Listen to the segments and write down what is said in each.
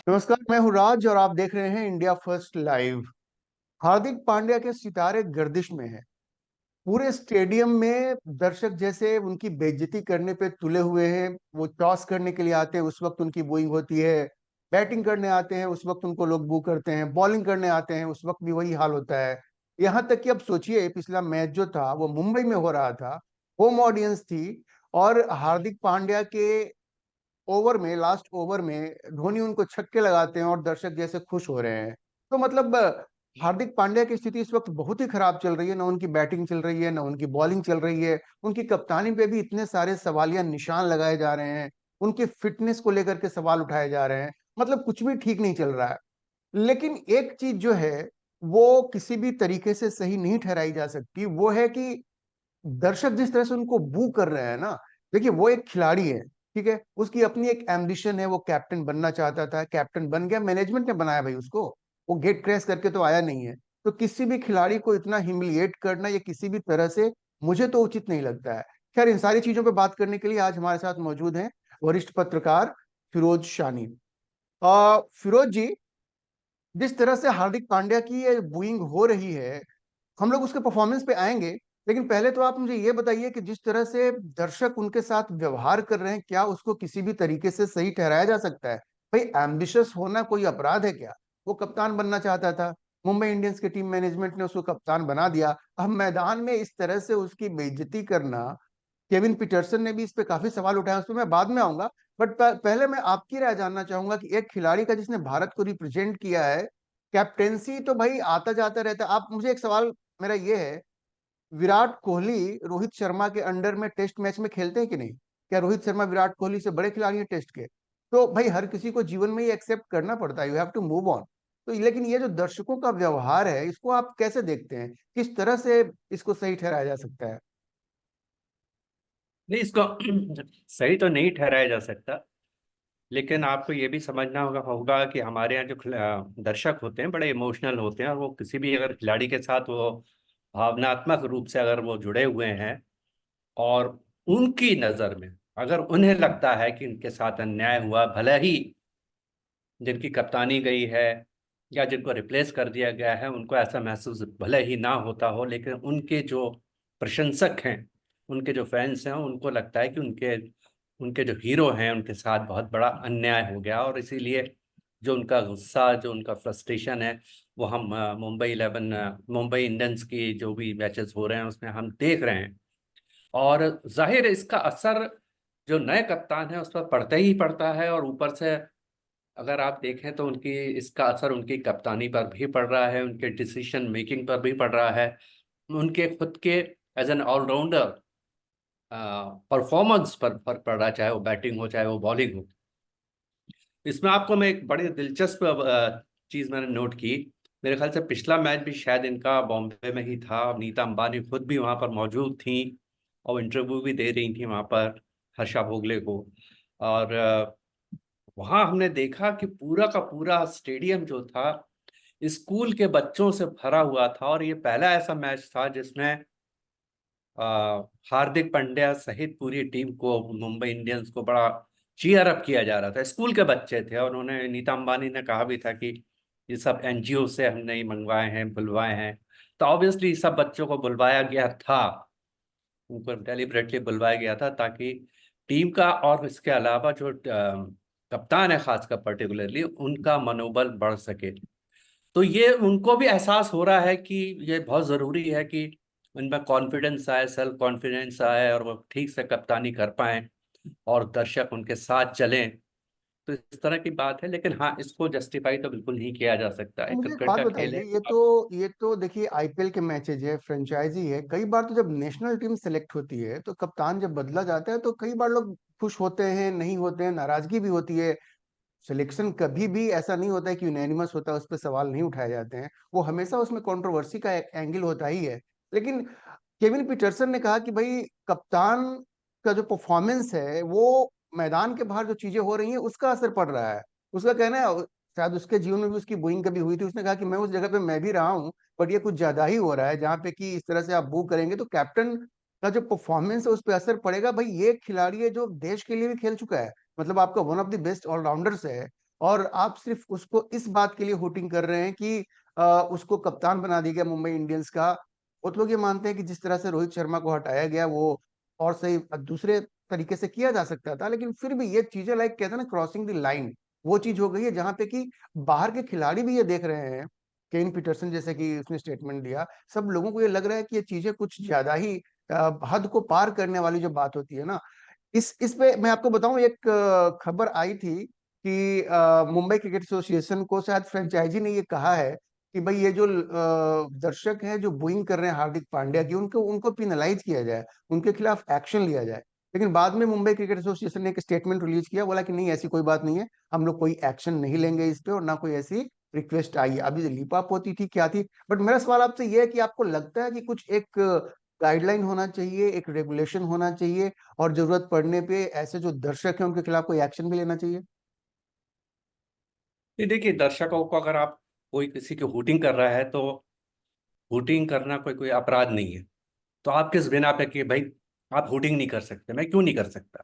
नमस्कार, मैं हूँ राज और आप देख रहे हैं India first live. Hardik Pandya के सितारे गर्दिश में हैं। पूरे स्टेडियम में दर्शक जैसे उनकी बेइज्जती करने पे तुले हुए हैं। वो टॉस करने के लिए आते हैं, उस वक्त उनकी बूइंग होती है। बैटिंग करने आते हैं, उस वक्त उनको लोग बू करते हैं। बॉलिंग करने आते हैं, उस वक्त भी वही हाल होता है। यहाँ तक कि अब सोचिए, पिछला मैच जो था वो मुंबई में हो रहा था। होम ऑडियंस थी और हार्दिक पांड्या के ओवर में, लास्ट ओवर में धोनी उनको छक्के लगाते हैं और दर्शक जैसे खुश हो रहे हैं। तो मतलब हार्दिक पांड्या की स्थिति इस वक्त बहुत ही खराब चल रही है। ना उनकी बैटिंग चल रही है, ना उनकी बॉलिंग चल रही है। उनकी कप्तानी पे भी इतने सारे सवालिया निशान लगाए जा रहे हैं। उनकी फिटनेस को लेकर के सवाल उठाए जा रहे हैं। मतलब कुछ भी ठीक नहीं चल रहा है। लेकिन एक चीज जो है वो किसी भी तरीके से सही नहीं ठहराई जा सकती, वो है कि दर्शक जिस तरह से उनको बू कर रहे हैं ना। देखिए, वो एक खिलाड़ी है, ठीक है। उसकी अपनी एक एम्बिशन है, वो कैप्टन बनना चाहता था, कैप्टन बन गया, मैनेजमेंट ने बनाया भाई उसको। वो गेट क्रैश करके तो आया नहीं है। तो किसी भी खिलाड़ी को इतना हिमिलिएट करना ये किसी भी तरह से मुझे तो उचित नहीं लगता है। खैर, इन सारी चीजों पे बात करने के लिए आज हमारे साथ मौजूद हैं वरिष्ठ पत्रकार फिरोज शानी। फिरोज जी, जिस तरह से हार्दिक पांड्या की ये बूइंग हो रही है, हम लोग उसके परफॉर्मेंस पे आएंगे। लेकिन पहले तो आप मुझे ये बताइए कि जिस तरह से दर्शक उनके साथ व्यवहार कर रहे हैं, क्या उसको किसी भी तरीके से सही ठहराया जा सकता है? भाई, एम्बिशियस होना कोई अपराध है क्या? वो कप्तान बनना चाहता था, मुंबई इंडियंस की टीम मैनेजमेंट ने उसको कप्तान बना दिया। अब मैदान में इस तरह से उसकी बेइज्जती करना, केविन पीटरसन ने भी इस पे काफी सवाल उठाए, उस पर मैं बाद में आऊंगा। बट पहले मैं आपकी राय जानना चाहूंगा कि एक खिलाड़ी का जिसने भारत को रिप्रेजेंट किया है, कैप्टेंसी तो भाई आता जाता रहता है। आप मुझे एक सवाल मेरा ये है, विराट कोहली रोहित शर्मा के अंडर में टेस्ट मैच में खेलते हैं कि नहीं? क्या रोहित शर्मा विराट कोहली से बड़े खिलाड़ी हैं टेस्ट के? तो भाई, हर किसी को जीवन में ये एक्सेप्ट करना पड़ता है, you have to move on. तो लेकिन ये जो दर्शकों का व्यवहार है, इसको आप कैसे देखते हैं? किस तरह से इसको सही ठहराया जा सकता है? नहीं, इसको सही तो नहीं ठहराया जा सकता। लेकिन आपको ये भी समझना होगा होगा कि हमारे यहाँ जो दर्शक होते हैं बड़े इमोशनल होते हैं, और वो किसी भी अगर खिलाड़ी के साथ वो भावनात्मक रूप से अगर वो जुड़े हुए हैं, और उनकी नज़र में अगर उन्हें लगता है कि उनके साथ अन्याय हुआ, भले ही जिनकी कप्तानी गई है या जिनको रिप्लेस कर दिया गया है उनको ऐसा महसूस भले ही ना होता हो, लेकिन उनके जो प्रशंसक हैं, उनके जो फैंस हैं, उनको लगता है कि उनके उनके जो हीरो हैं उनके साथ बहुत बड़ा अन्याय हो गया। और इसीलिए जो उनका गुस्सा, जो उनका फ्रस्ट्रेशन है, वो हम मुंबई इंडियंस की जो भी मैचेस हो रहे हैं उसमें हम देख रहे हैं। और जाहिर है इसका असर जो नए कप्तान है उस पर पड़ता ही पड़ता है। और ऊपर से अगर आप देखें तो उनकी इसका असर उनकी कप्तानी पर भी पड़ रहा है, उनके डिसीजन मेकिंग पर भी पड़ रहा है, उनके खुद के एज एन ऑलराउंडर परफॉर्मेंस पर फर्क पड़ रहा है, चाहे वो बैटिंग हो चाहे वो बॉलिंग हो। इसमें आपको मैं एक बड़ी दिलचस्प चीज मैंने नोट की। मेरे ख्याल से पिछला मैच भी शायद इनका बॉम्बे में ही था। नीता अंबानी खुद भी वहां पर मौजूद थी और इंटरव्यू भी दे रही थी वहां पर हर्षा भोगले को। और वहां हमने देखा कि पूरा का पूरा स्टेडियम जो था स्कूल के बच्चों से भरा हुआ था। और ये पहला ऐसा मैच था जिसमें हार्दिक पांड्या सहित पूरी टीम को, मुंबई इंडियंस को बड़ा चीयर अप किया जा रहा था। स्कूल के बच्चे थे और उन्होंने, नीता अंबानी ने कहा भी था कि ये सब एनजीओ से हमने ही मंगवाए हैं, बुलवाए हैं। तो ऑब्वियसली सब बच्चों को बुलवाया गया था, उनको डेलिबरेटली बुलवाया गया था ताकि टीम का और इसके अलावा जो कप्तान है खासकर पर्टिकुलरली उनका मनोबल बढ़ सके। तो ये उनको भी एहसास हो रहा है कि ये बहुत ज़रूरी है कि उनमें कॉन्फिडेंस आए, सेल्फ कॉन्फिडेंस आए, और वो ठीक से कप्तानी कर पाएं और दर्शक उनके साथ चलें। तो इस तरह की बात है। लेकिन हाँ, इसको जस्टिफाई तो बिल्कुल नहीं किया जा सकता है, मुझे एक क्रिकेट बात का खेल बताइए, है। ये तो देखिए, आईपीएल के मैचेज है, फ्रेंचाइजी है। कई बार तो जब नेशनल टीम सेलेक्ट होती है तो कप्तान जब बदला जाता है तो कई बार लोग खुश होते हैं, नहीं होते हैं, नाराजगी भी होती है। सिलेक्शन कभी भी ऐसा नहीं होता है कि यूनानिमस होता है, उस पर सवाल नहीं उठाए जाते हैं। वो हमेशा उसमें कंट्रोवर्सी का एक एंगल होता ही है। लेकिन केविन पीटरसन ने कहा कि भाई, कप्तान का जो परफॉर्मेंस है वो मैदान के बाहर जो चीजें हो रही हैं उसका असर पड़ रहा है। उसका कहना है, शायद उसके जीवन में भी उसकी बोइंग कभी हुई थी, उसने कहा कि मैं उस जगह पे मैं भी रहा हूँ, बट ये कुछ ज्यादा ही हो रहा है, जहाँ पे कि इस तरह से आप बू करेंगे तो कैप्टन का जो परफॉर्मेंस है उस पर असर पड़ेगा। भाई, ये एक खिलाड़ी है जो देश के लिए भी खेल चुका है, मतलब आपका one of the best allrounders है। और आप सिर्फ उसको इस बात के लिए वोटिंग कर रहे हैं कि उसको कप्तान बना दिया गया मुंबई इंडियंस का। बहुत लोग ये मानते हैं कि जिस तरह से रोहित शर्मा को हटाया गया वो और सही दूसरे तरीके से किया जा सकता था, लेकिन फिर भी ये चीजें लाइक कहते हैं ना क्रॉसिंग द लाइन, वो चीज हो गई है जहां पे कि बाहर के खिलाड़ी भी ये देख रहे हैं। केन पीटरसन जैसे कि उसने स्टेटमेंट दिया, सब लोगों को ये लग रहा है कि ये चीजें कुछ ज्यादा ही हद को पार करने वाली जो बात होती है ना। इस पे मैं आपको बताऊं, एक खबर आई थी कि मुंबई क्रिकेट एसोसिएशन को शायद फ्रेंचाइजी ने ये कहा है कि भाई ये जो दर्शक हैं जो बूइंग कर रहे हैं हार्दिक पांड्या की, उनको उनको पिनलाइज किया जाए, उनके खिलाफ एक्शन लिया जाए। लेकिन बाद में मुंबई क्रिकेट एसोसिएशन ने एक स्टेटमेंट रिलीज किया, बोला कि नहीं ऐसी कोई बात नहीं है, हम लोग कोई एक्शन नहीं लेंगे इस पे और ना कोई ऐसी रिक्वेस्ट आई है। अभी लीपा पोती थी क्या थी, बट मेरा सवाल आपसे ये है कि आपको लगता है कि कुछ एक गाइडलाइन होना चाहिए, एक रेगुलेशन होना चाहिए, और जरूरत पड़ने पे ऐसे जो दर्शक हैं उनके खिलाफ कोई एक्शन भी लेना चाहिए? ये देखिए, दर्शकों को अगर आप कोई किसी की हुटिंग कर रहा है तो हुटिंग करना कोई कोई अपराध नहीं है। तो आप किस बिना पे कि भाई आप हुटिंग नहीं कर सकते, मैं क्यों नहीं कर सकता?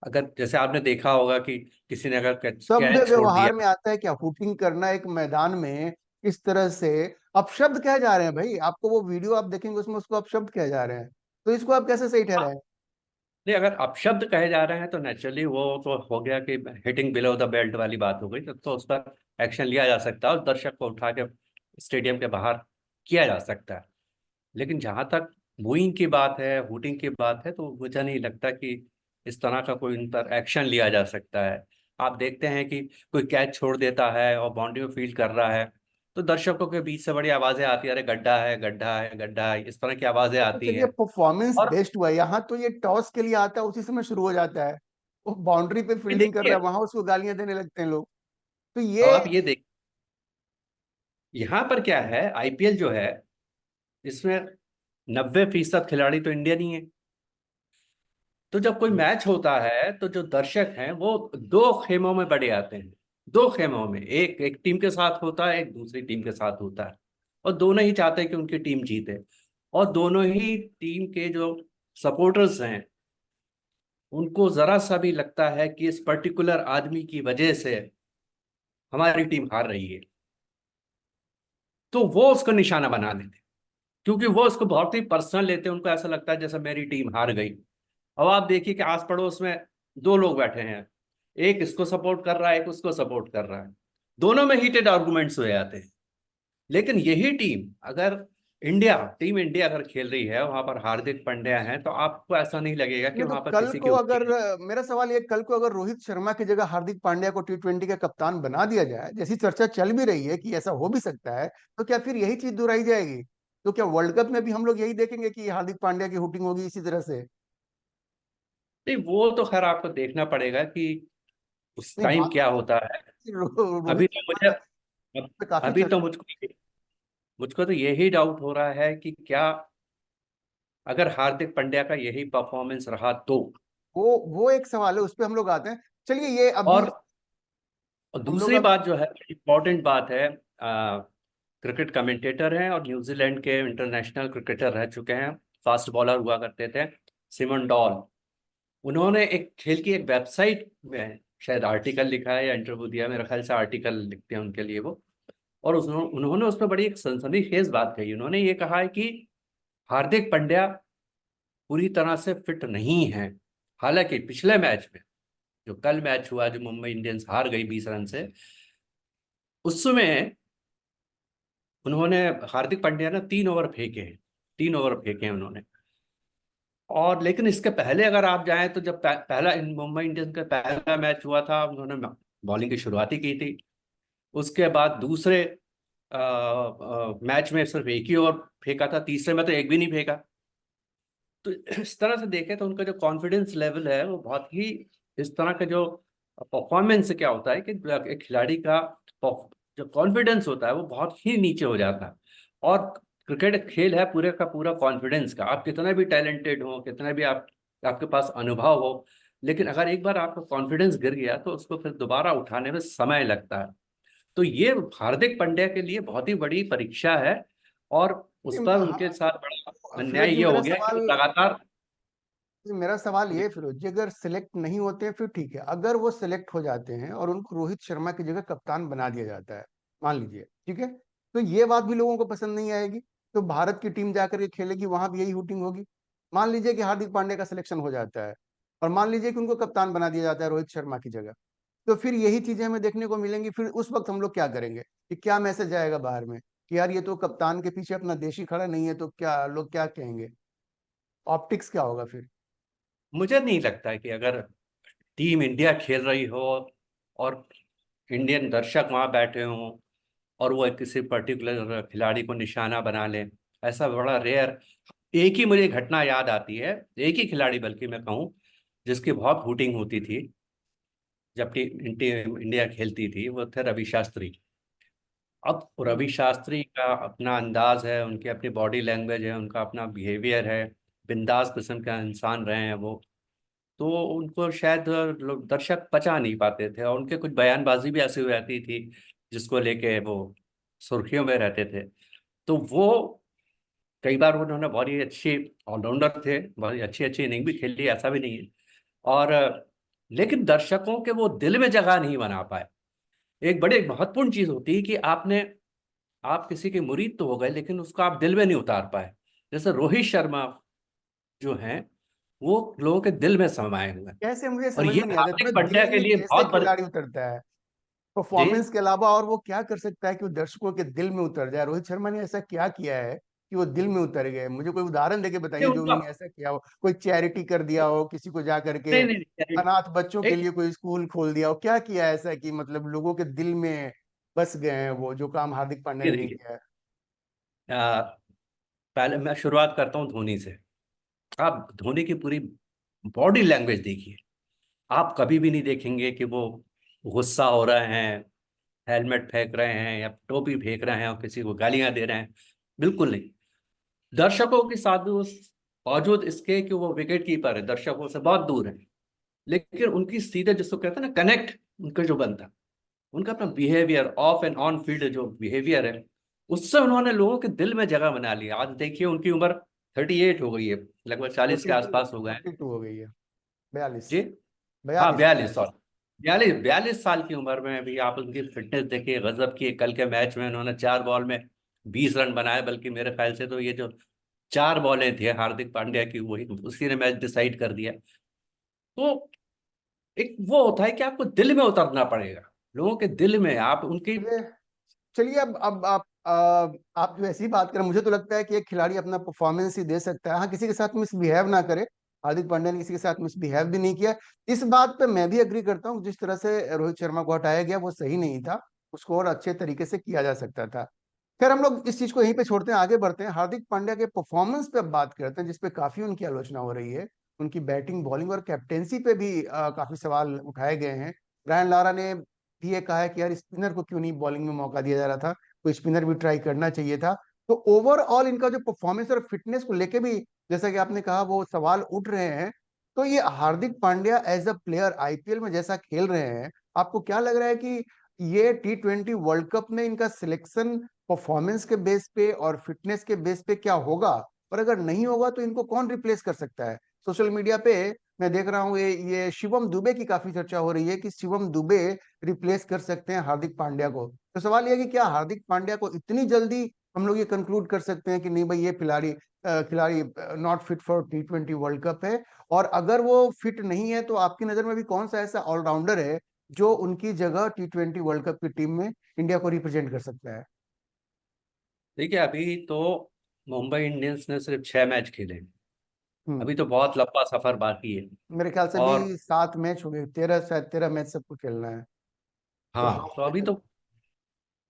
अगर जैसे आपने देखा होगा कि किसी ने अगर कैच शब्द कैच छोड़ दिया। व्यवहार में आता है क्या हुटिंग करना एक मैदान में? इस तरह से अपशब्द कहे जा रहे हैं भाई, आपको वो वीडियो आप देखेंगे उसमें उसको अपशब्द कहे जा रहे हैं, तो इसको आप कैसे सही ठहराएं? नहीं, अगर अपशब्द कहे जा रहे हैं तो नेचुरली वो तो हो गया कि हिटिंग बिलो द बेल्ट वाली बात हो गई, तो उस पर एक्शन लिया जा सकता है और दर्शक को उठा के स्टेडियम के बाहर किया जा सकता है। लेकिन जहां तक बूइंग की बात है, हुटिंग की बात है, तो मुझे नहीं लगता कि इस तरह का कोई उन पर एक्शन लिया जा सकता है। आप देखते हैं कि कोई कैच छोड़ देता है और बाउंड्री में फील्ड कर रहा है, तो दर्शकों के बीच से बड़ी आवाजें आती है, अरे गड्ढा है, गड्ढा है, गड्ढा है, इस तरह की आवाजें तो आती चलिए हैं। परफॉर्मेंस और बेस्ड हुआ, यहाँ तो ये टॉस के लिए आता है उसी समय शुरू हो जाता है, वो बाउंड्री पे ये फील्डिंग कर रहा देखिए, है वहां उसको गालियां देने लगते हैं लोग। तो अब ये आप ये देख, यहाँ पर क्या है, आईपीएल जो है इसमें 90% खिलाड़ी तो इंडियन ही है। तो जब कोई मैच होता है तो जो दर्शक हैं वो दो खेमों में बड़े आते हैं। दो खेमों में, एक एक टीम के साथ होता है, एक दूसरी टीम के साथ होता है। और दोनों ही चाहते हैं कि उनकी टीम जीते। और दोनों ही टीम के जो सपोर्टर्स हैं उनको जरा सा भी लगता है कि इस पर्टिकुलर आदमी की वजह से हमारी टीम हार रही है, तो वो उसको निशाना बना लेते हैं। क्योंकि वो उसको बहुत ही पर्सनल लेते हैं, उनको ऐसा लगता है जैसे मेरी टीम हार गई। अब आप देखिए कि आस पड़ोस में दो लोग बैठे हैं, एक इसको सपोर्ट कर रहा है, एक उसको सपोर्ट कर रहा है, दोनों में हीटेड आर्गुमेंट्स हो जाते हैं। लेकिन यही टीम अगर टीम इंडिया अगर खेल रही है, वहां पर हार्दिक पांड्या है, तो आपको ऐसा नहीं लगेगा कि नहीं तो वहां पर कल किसी की को अगर ओपिनियन। मेरा सवाल ये, कल को अगर रोहित शर्मा की जगह हार्दिक पांड्या को T20 का कप्तान बना दिया जाए, जैसी चर्चा चल भी रही है कि ऐसा हो भी सकता है, तो क्या फिर यही चीज दोहराई जाएगी? तो क्या वर्ल्ड कप में भी हम लोग यही देखेंगे कि हार्दिक पांड्या की हुटिंग होगी इसी तरह से? नहीं, वो तो खैर आपको देखना पड़ेगा कि उस नहीं टाइम बात क्या होता है। रोहित अभी तो मुझे शर्मा पे काफी अभी तो चर्चा। मुझको तो यही डाउट हो रहा है कि क्या अगर हार्दिक पांड्या का यही परफॉर्मेंस रहा तो। वो एक सवाल है, उस पर हम लोग आते हैं। चलिए ये अभी और हम लोग दूसरी बात जो है, इम्पोर्टेंट बात है, क्रिकेट कमेंटेटर हैं और न्यूजीलैंड के इंटरनेशनल क्रिकेटर रह चुके हैं, फास्ट बॉलर हुआ करते थे, सिमन डॉल। उन्होंने एक खेल की एक वेबसाइट में शायद आर्टिकल लिखा है या इंटरव्यू दिया है, मेरा ख्याल से आर्टिकल लिखते हैं उनके लिए वो। और उन्होंने उस पर बड़ी एक सनसनीखेज बात कही। उन्होंने ये कहा है कि हार्दिक पांड्या पूरी तरह से फिट नहीं है। हालांकि पिछले मैच में, जो कल मैच हुआ, जो मुंबई इंडियंस हार गई 20 रन से, उसमें उन्होंने, हार्दिक पांड्या ने 3 ओवर फेंके हैं, 3 ओवर फेंके हैं उन्होंने। और लेकिन इसके पहले अगर आप जाएं तो जब पहला मुंबई इंडियंस का पहला मैच हुआ था, उन्होंने बॉलिंग की शुरुआत ही की थी। उसके बाद दूसरे मैच में सिर्फ एक ही ओवर फेंका था, तीसरे में तो एक भी नहीं फेंका। तो इस तरह से देखें तो उनका जो कॉन्फिडेंस लेवल है वो बहुत ही, इस तरह का जो परफॉर्मेंस से क्या होता है कि एक खिलाड़ी का जो कॉन्फिडेंस होता है वो बहुत ही नीचे हो जाता है। और क्रिकेट एक खेल है पूरे का पूरा कॉन्फिडेंस का। आप कितना भी टैलेंटेड हो, कितना भी आपके पास अनुभव हो, लेकिन अगर एक बार आपका कॉन्फिडेंस गिर गया तो उसको फिर दोबारा उठाने में समय लगता है। तो ये हार्दिक पांड्या के लिए बहुत ही बड़ी परीक्षा है। और उस पर हाँ, उनके साथ बड़ा अन्याय फिरोज जी ये हो मेरा गया कि सवाल, वो लगातार मेरा सवाल ये है फिरोज जी, अगर सिलेक्ट नहीं होते हैं फिर ठीक है, अगर वो सिलेक्ट हो जाते हैं और उनको रोहित शर्मा की जगह कप्तान बना दिया जाता है, मान लीजिए, ठीक है, तो ये बात भी लोगों को पसंद नहीं आएगी। तो भारत की टीम जाकर के खेलेगी, वहां भी यही हुटिंग होगी। मान लीजिए कि हार्दिक पांड्या का सिलेक्शन हो जाता है और मान लीजिए कि उनको कप्तान बना दिया जाता है रोहित शर्मा की जगह, तो फिर यही चीजें हमें देखने को मिलेंगी। फिर उस वक्त हम लोग क्या करेंगे कि क्या मैसेज जाएगा बाहर में कि यार ये तो कप्तान के पीछे अपना देशी खड़ा नहीं है, तो क्या लोग क्या कहेंगे, ऑप्टिक्स क्या होगा फिर? मुझे नहीं लगता है कि अगर टीम इंडिया खेल रही हो और इंडियन दर्शक वहां बैठे हों और वो किसी पर्टिकुलर खिलाड़ी को निशाना बना लें, ऐसा बड़ा रेयर। एक ही मुझे घटना याद आती है, एक ही खिलाड़ी बल्कि मैं कहूँ, जिसकी बहुत हूटिंग होती थी जब इंडिया खेलती थी, वो थे रवि शास्त्री। अब रवि शास्त्री का अपना अंदाज है, उनकी अपनी बॉडी लैंग्वेज है, उनका अपना बिहेवियर है, बिंदास किस्म का इंसान रहे हैं वो। तो उनको शायद लोग दर्शक पचा नहीं पाते थे, और उनके कुछ बयानबाजी भी ऐसी हो जाती थी जिसको लेके वो सुर्खियों में रहते थे। तो वो कई बार उन्होंने बहुत ही अच्छी ऑलराउंडर थे, बहुत ही अच्छी अच्छी इनिंग भी खेली, ऐसा भी नहीं है। और लेकिन दर्शकों के वो दिल में जगह नहीं बना पाए। एक बड़ी महत्वपूर्ण चीज होती है कि आप किसी के मुरीद तो हो गए, लेकिन उसको आप दिल में नहीं उतार पाए। जैसे रोहित शर्मा जो हैं, वो लोगों के दिल में समाये हुए हैं। कैसे, मुझे और समझ ये में नहीं आता, इतना हार्दिक पांड्या दिल के में लिए कैसे बहुत बड़े। खिलाड़ी उतरता है जी। परफॉर्मेंस के अलावा, और वो क्या कर सकता है कि वो दर्शकों के दिल में उतर जाए? रोहित शर्मा ने ऐसा क्या किया है कि वो दिल में उतर गए? मुझे कोई उदाहरण देके ये बताइए जो उनका उन्होंने ऐसा किया हो, कोई चैरिटी कर दिया हो, किसी को जा करके नहीं नहीं नहीं, अनाथ बच्चों के एक लिए कोई स्कूल खोल दिया हो, क्या किया है ऐसा कि मतलब लोगों के दिल में बस गए हैं, वो जो काम हार्दिक पांड्या ये ने नहीं देखिए, किया है? आ, पहले मैं शुरुआत करता हूँ धोनी से। आप धोनी की पूरी बॉडी लैंग्वेज देखिए। आप कभी भी नहीं देखेंगे कि वो गुस्सा हो रहे हैं, हेलमेट फेंक रहे हैं या टोपी फेंक रहे हैं और किसी को गालियां दे रहे हैं। बिल्कुल नहीं। दर्शकों के साथ भी उस बावजूद इसके कि वो विकेट कीपर है, दर्शकों से बहुत दूर है, लेकिन उनकी सीधे जिसको कहते हैं ना कनेक्ट, उनका जो बनता है, उनका अपना behaviour of and on field जो बिहेवियर है, उससे उन्होंने लोगों के दिल में जगह बना लिया। आज देखिए उनकी उम्र 38 हो गई है, लगभग 40 के 42, आसपास हो गए हैं। 42 हो गई है। 42। जी। हाँ, 42 42, 42। सॉरी। 42 साल की उम्र में भी आप उनकी फिटनेस देखिए, गजब की। कल के मैच में उन्होंने 4 बॉल में 20 रन बनाए, बल्कि मेरे ख्याल से तो ये जो 4 बॉलें थी हार्दिक पांड्या की, वही उसी ने मैच डिसाइड कर दिया। तो एक वो होता है कि आपको दिल में उतरना पड़ेगा, लोगों के दिल में आप उनकी। चलिए, चलिए, अब आप जो ऐसी बात करें, मुझे तो लगता है कि एक खिलाड़ी अपना परफॉर्मेंस ही दे सकता है, हाँ, किसी के साथ मिसबिहेव ना करे। हार्दिक पांड्या ने किसी के साथ मिसबिहेव भी नहीं किया। इस बात पे मैं भी एग्री करता हूँ, जिस तरह से रोहित शर्मा को हटाया गया वो सही नहीं था, उसको और अच्छे तरीके से किया जा सकता था। खैर, हम लोग इस चीज को यहीं पे छोड़ते हैं, आगे बढ़ते हैं, हार्दिक पांड्या के परफॉर्मेंस पे अब बात करते हैं, जिसपे काफी उनकी आलोचना हो रही है। उनकी बैटिंग, बॉलिंग और कैप्टेंसी पे भी काफी सवाल उठाए गए हैं। ब्रायन लारा ने भी ये कहा है कि यार स्पिनर को क्यों नहीं बॉलिंग में मौका दिया जा रहा था, कोई स्पिनर भी ट्राई करना चाहिए था। तो ओवरऑल इनका जो परफॉर्मेंस और फिटनेस को लेके भी, जैसा कि आपने कहा, वो सवाल उठ रहे हैं। तो ये Hardik Pandya as a player IPL में जैसा खेल रहे हैं, आपको क्या लग रहा है कि ये T20 वर्ल्ड कप में इनका सिलेक्शन परफॉर्मेंस के बेस पे और फिटनेस के बेस पे क्या होगा? और अगर नहीं होगा तो इनको कौन रिप्लेस कर सकता है? सोशल मीडिया पे मैं देख रहा हूँ ये शिवम दुबे की काफी चर्चा हो रही है कि शिवम दुबे रिप्लेस कर सकते हैं हार्दिक पांड्या को। तो सवाल यह है कि क्या हार्दिक पांड्या को इतनी जल्दी हम लोग ये कंक्लूड कर सकते हैं कि नहीं भाई, ये खिलाड़ी खिलाड़ी not fit for T20 world cup है? और अगर वो फिट नहीं है तो आपकी नजर में भी कौन सा ऐसा ऑलराउंडर है जो उनकी जगह T20 वर्ल्ड कप की टीम में इंडिया को रिप्रेजेंट कर सकता है? देखिए, अभी तो मुंबई इंडियंस ने सिर्फ 6 मैच खेले हैं। हम्म। अभी तो बहुत लंबा सफर बाकी है। मेरे ख्याल से भी और 7 मैच हो गए, 13, शायद 13 मैच सबको खेलना है। तो हाँ, तो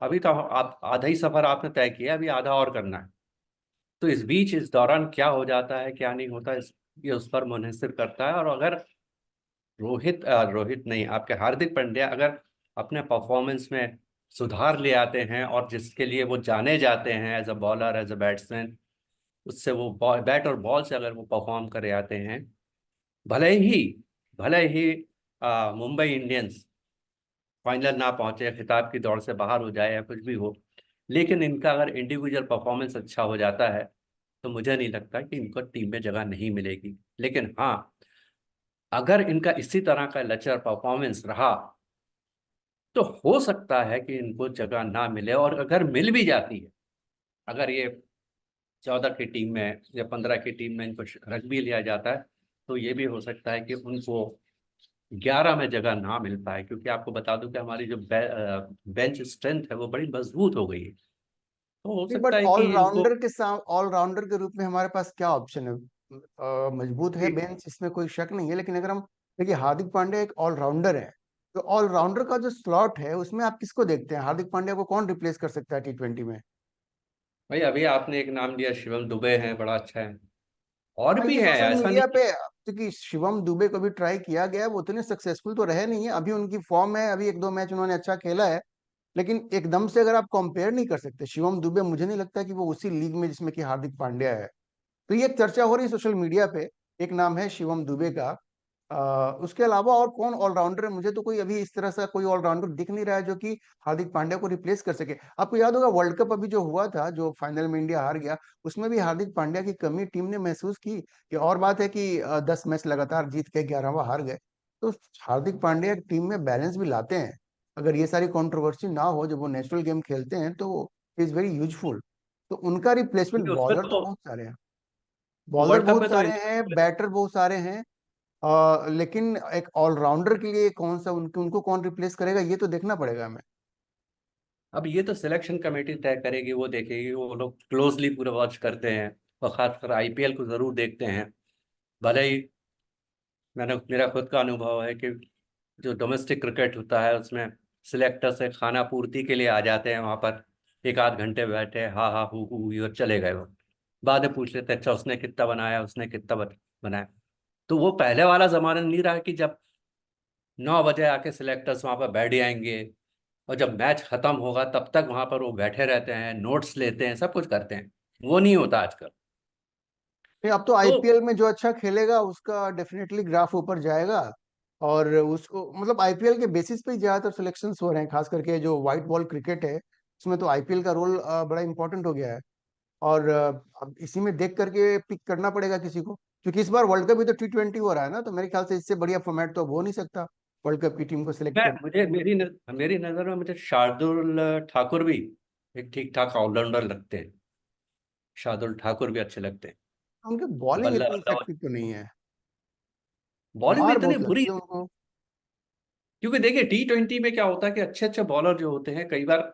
अभी तो आप आधा ही सफर आपने तय किया, अभी आधा और करना है। तो इस बीच, इस दौरान क्या हो जाता है क्या नहीं होता, ये उस पर मुनहसर करता है। और अगर रोहित नहीं, आपके हार्दिक पांड्या अगर अपने परफॉर्मेंस में सुधार ले आते हैं, और जिसके लिए वो जाने जाते हैं as a bowler, as a batsman, उससे वो बैट और बॉल से अगर वो परफॉर्म करे आते हैं, भले ही मुंबई इंडियंस फाइनल ना पहुंचे, खिताब की दौड़ से बाहर हो जाए या कुछ भी हो, लेकिन इनका अगर इंडिविजुअल परफॉर्मेंस अच्छा हो जाता है, तो मुझे नहीं लगता कि इनको टीम में जगह नहीं मिलेगी। लेकिन हाँ, अगर इनका इसी तरह का लचर परफॉर्मेंस रहा तो हो सकता है कि इनको जगह ना मिले, और अगर मिल भी जाती है, अगर ये 14 की टीम में या 15 की टीम में इनको रख भी लिया जाता है, तो ये भी हो सकता है कि उनको 11 में जगह ना मिल पाए, क्योंकि आपको बता दूं कि हमारी जो बेंच स्ट्रेंथ है वो बड़ी मजबूत हो गई है। तो हो नहीं, सकता बट है कि इनको ऑलराउंडर के रूप में हमारे पास क्या ऑप्शन है? मजबूत है बेंच, इसमें कोई शक नहीं है, लेकिन अगर हम देखिए, हार्दिक पांड्या एक ऑलराउंडर है, तो ऑलराउंडर का जो स्लॉट है उसमें आप किसको देखते हैं? हार्दिक पांड्या को कौन रिप्लेस कर सकता है T20 में? भाई अभी आपने एक नाम लिया, शिवम दुबे है, बड़ा अच्छा है। और हाँ, भी ये है, सोशल ऐसा मीडिया नहीं। पे, क्योंकि शिवम दुबे को भी ट्राई किया गया है, वो उतने सक्सेसफुल तो रहे नहीं है, अभी उनकी फॉर्म है, अभी एक दो मैच उन्होंने अच्छा खेला है, लेकिन एकदम से अगर आप कंपेयर नहीं कर सकते शिवम दुबे, मुझे नहीं लगता कि वो उसी लीग में जिसमें कि हार्दिक पांड्या है। तो ये एक चर्चा हो रही है सोशल मीडिया पे, एक नाम है शिवम दुबे का। उसके अलावा और कौन ऑलराउंडर है? मुझे तो कोई अभी इस तरह से कोई ऑलराउंडर दिख नहीं रहा है जो कि हार्दिक पांड्या को रिप्लेस कर सके। आपको याद होगा वर्ल्ड कप अभी जो हुआ था, जो फाइनल में इंडिया हार गया, उसमें भी हार्दिक पांड्या की कमी टीम ने महसूस की। ये और बात है कि 10 मैच लगातार जीत के 11वां हार गए। तो हार्दिक पांड्या टीम में बैलेंस भी लाते हैं। अगर ये सारी कंट्रोवर्सी ना हो, जब वो नेशनल गेम खेलते हैं तो इज वेरी यूजफुल। तो उनका रिप्लेसमेंट, क्योंकि उसमें बॉलर तो तो बहुत सारे हैं, बॉलर वर्ल्ड कप बहुत में तो सारे हैं, बैटर बहुत सारे हैं। लेकिन एक ऑलराउंडर के लिए कौन सा उनको कौन रिप्लेस करेगा, ये तो देखना पड़ेगा हमें। अब ये तो सिलेक्शन कमेटी तय करेगी, वो देखेगी, वो लोग क्लोजली पूरा वॉच करते हैं, और खासकर आईपीएल को जरूर देखते हैं। भले ही मेरा खुद का अनुभव है कि जो डोमेस्टिक क्रिकेट होता है उसमें सिलेक्टर से खाना पूर्ति के लिए आ जाते हैं वहां पर, एक आध घंटे बैठे, हाँ हाँ हु और चले गए वो। बाद में पूछ लेते हैं, अच्छा उसने कितना बनाया, उसने कितना बनाया। तो वो पहले वाला जमाना नहीं रहा कि जब 9 बजे आके सिलेक्टर्स वहां पर बैठ जाएंगे, और जब मैच खत्म होगा तब तक वहां पर वो बैठे रहते हैं, नोट्स लेते हैं, सब कुछ करते हैं। वो नहीं होता आजकल। नहीं, अब तो तो आईपीएल में जो अच्छा खेलेगा उसका डेफिनेटली ग्राफ ऊपर जाएगा। और उसको मतलब आईपीएल के बेसिस पे ही ज्यादातर सिलेक्शंस हो रहे हैं, खास करके जो व्हाइट बॉल क्रिकेट है उसमें तो आईपीएल का रोल बड़ा इंपॉर्टेंट हो गया है। और अब इसी में देख करके पिक करना पड़ेगा किसी को, क्योंकि इस बार वर्ल्ड कप भी तो T20 हो रहा है ना, तो मेरे ख्याल से इससे बढ़िया फॉर्मेट तो अब हो नहीं सकता वर्ल्ड कप की टीम को सिलेक्ट मैं कर। मुझे मेरी नज़र में मुझे शार्दुल ठाकुर भी एक ठीक ठाक ऑलराउंडर लगते हैं। शार्दुल ठाकुर भी अच्छे लगते हैं। उनकी बॉलिंग बल्ला इतनी बल्ला इफेक्टिव तो नहीं है, बॉलिंग भी मार इतनी बहुत बुरी। लगती है उनको। क्योंकि देखिए T20 में क्या होता है कि अच्छे अच्छे बॉलर जो होते हैं, कई बार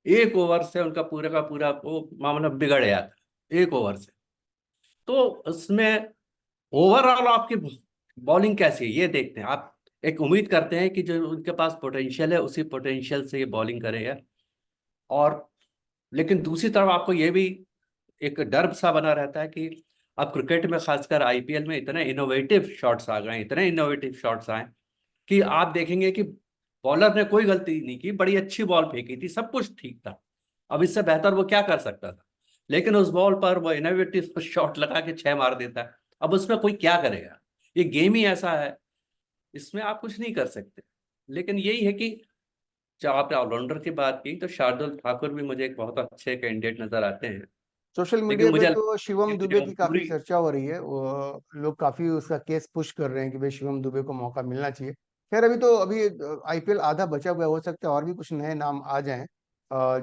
एक ओवर से उनका पूरा का पूरा वो मामला बिगड़ जाता है, एक ओवर से। तो उसमें ओवरऑल आपकी बॉलिंग कैसी है ये देखते हैं आप। एक उम्मीद करते हैं कि जो उनके पास पोटेंशियल है उसी पोटेंशियल से ये बॉलिंग करेगा। और लेकिन दूसरी तरफ आपको ये भी एक डर सा बना रहता है कि अब क्रिकेट में, खासकर आईपीएल में, इतने इनोवेटिव शॉट्स आ गए, इतने इनोवेटिव शॉट्स आए कि आप देखेंगे कि बॉलर ने कोई गलती नहीं की, बड़ी अच्छी बॉल फेंकी थी, सब कुछ ठीक था। अब इससे बेहतर वो क्या कर सकता था? लेकिन उस बॉल पर वो इनोवेटिव शॉट लगा के 6 मार देता है। अब उसमें कोई क्या करेगा? ये गेम ही ऐसा है, इसमें आप कुछ नहीं कर सकते। लेकिन यही है कि जब आपने ऑलराउंडर की बात की, तो शार्दुल ठाकुर भी मुझे एक बहुत अच्छे कैंडिडेट नजर आते हैं। सोशल लेकिन मीडिया पे मुझे तो लगता शिवम है कि दुबे वो की काफी पूरी। चर्चा हो रही है, वो लोग काफी उसका केस पुश कर रहे हैं कि भाई शिवम दुबे को मौका मिलना चाहिए। खैर, अभी आईपीएल आधा बचा हुआ है, हो सकता है और भी कुछ नए नाम आ जाएं,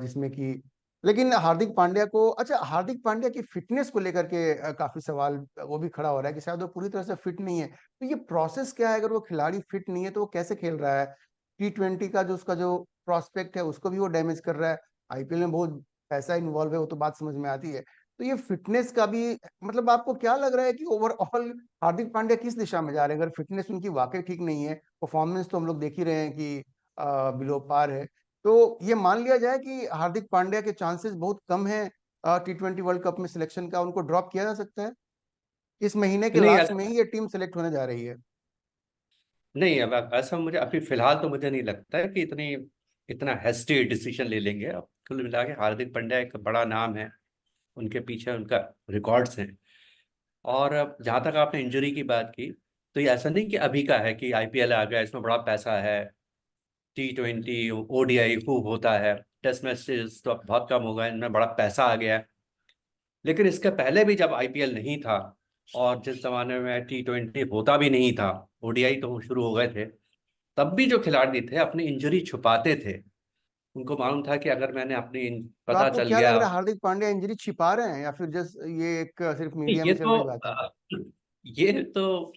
जिसमें कि, लेकिन हार्दिक पांड्या को, अच्छा, हार्दिक पांड्या की फिटनेस को लेकर के काफी सवाल वो भी खड़ा हो रहा है कि शायद वो पूरी तरह से फिट नहीं है। तो ये प्रोसेस क्या है? अगर वो खिलाड़ी फिट नहीं है तो वो कैसे खेल रहा है? T20 का जो उसका जो प्रोस्पेक्ट है उसको भी वो डैमेज कर रहा है। आईपीएल में बहुत पैसा इन्वॉल्व है, वो तो बात समझ में आती है। तो ये फिटनेस का भी, मतलब आपको क्या लग रहा है कि ओवरऑल हार्दिक पांड्या किस दिशा में जा रहे हैं? अगर फिटनेस उनकी वाकई ठीक नहीं है, परफॉर्मेंस तो हम लोग देख ही रहे हैं कि बिलो पार है, तो ये मान लिया जाए कि हार्दिक पांड्या के चांसेस बहुत कम है T20 वर्ल्ड कप में सिलेक्शन का, उनको ड्रॉप किया जा सकता है? इस महीने के नहीं लास्ट में ऐसा ही ये टीम सेलेक्ट होने जा रही है। नहीं, अब ऐसा मुझे अभी फिलहाल तो मुझे नहीं लगता है कि इतना हैस्टी डिसीजन ले लेंगे। अब कुल मिला के हार्दिक पांड्या एक बड़ा नाम है, उनके पीछे उनका रिकॉर्ड्स हैं। और अब जहाँ तक आपने इंजरी की बात की, तो ये ऐसा नहीं कि अभी का है कि आईपीएल आ गया, इसमें बड़ा पैसा है, T20 ओडीआई खूब होता है, टेस्ट मैचेस तो अब बहुत कम हो गए, इनमें बड़ा पैसा आ गया है। लेकिन इसके पहले भी जब आईपीएल नहीं था, और जिस जमाने में T20 होता भी नहीं था, ओडीआई तो शुरू हो गए थे, तब भी जो खिलाड़ी थे अपनी इंजरी छुपाते थे। उनको मालूम था कि अगर मैंने अपनी तो पता आपको चल क्या लग गया। रहा है, हार्दिक पांड्या इंजरी छिपा रहे हैं या फिर जस्ट ये एक सिर्फ मीडिया ये में चल तो रही बात है? ये तो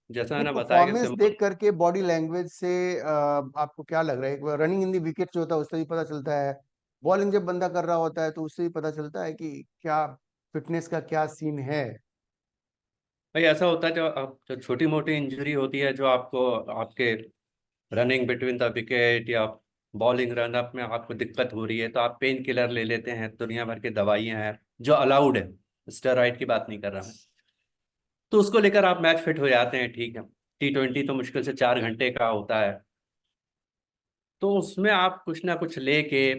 जैसा नहीं, मैंने बताया कि परफॉर्मेंस देख करके बॉडी लैंग्वेज से आपको क्या लग रहा है? रनिंग इन दी विकेट जो होता है उससे भी पता चलता है, बॉलिंग जब बंदा कर रहा होता है तो उससे भी पता चलता है कि क्या फिटनेस का क्या सीन है। भाई ऐसा होता है, जो छोटी मोटी इंजरी होती है, जो आपको आपके रनिंग बिटवीन द विकेट या बॉलिंग रन अप में आपको दिक्कत हो रही है, तो आप पेन किलर ले लेते हैं, दुनिया भर की दवाइयां हैं जो अलाउड है, स्टेरॉइड की बात नहीं कर रहा मैं। तो उसको लेकर आप मैच फिट हो जाते हैं, ठीक है। T20 तो मुश्किल से 4 घंटे का होता है, तो उसमें आप कुछ ना कुछ लेके,